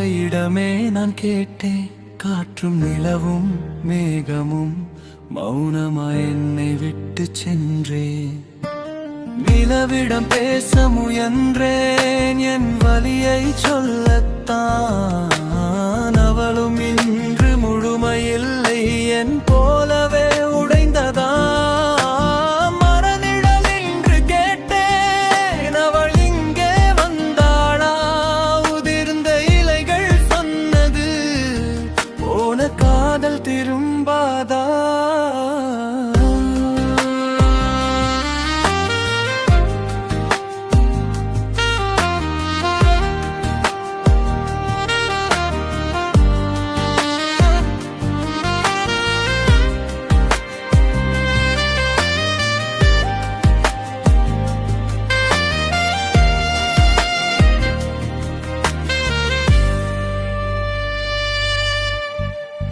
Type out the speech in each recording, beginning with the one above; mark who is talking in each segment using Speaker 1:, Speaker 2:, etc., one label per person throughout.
Speaker 1: அவளிடமே நான் கேட்டேன். காற்றும் நிலவும் மேகமும் மௌனமாய் என்னை விட்டு சென்றே. நிலவிடம் பேச முயன்றேன், என் வலியை சொல்லத்தான். அவளும் இன்று முழுமையில்லை, என் போலவே உடைந்ததா. மரநிழல் என்று கேட்டேன், அவள் இங்கே வந்தாளா? உதிர்ந்த இலைகள் சொன்னது, போன காதல் திரும்பாதா?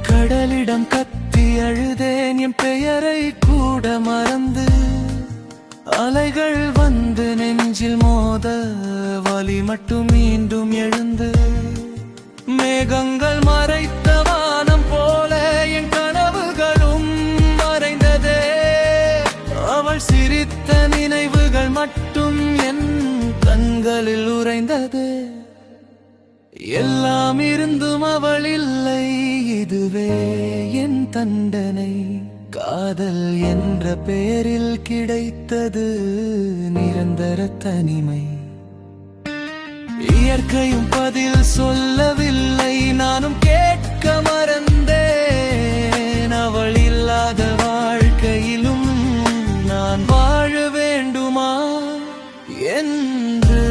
Speaker 1: கடலிடம் கத்தி அழுதேன், என் பெயரை கூட மறந்து. அலைகள் வந்து நெஞ்சில் மோத, வலி மட்டும் மீண்டும் எழுந்து. மேகங்கள் மறைத்த வானம் போல என் கனவுகளும் மறைந்ததே. அவள் சிரித்த நினைவுகள் மட்டும் என் கண்களில் உறைந்தது. எல்லாம் இருந்தும் அவள் இல்லை, இதுவே என் தண்டனை. காதல் என்ற பெயரில் கிடைத்தது நிரந்தர தனிமை. இயற்கையும் பதில் சொல்லவில்லை, நானும் கேட்க மறந்தேன். அவள் இல்லாத வாழ்க்கையிலும் நான் வாழ வேண்டுமா என்று.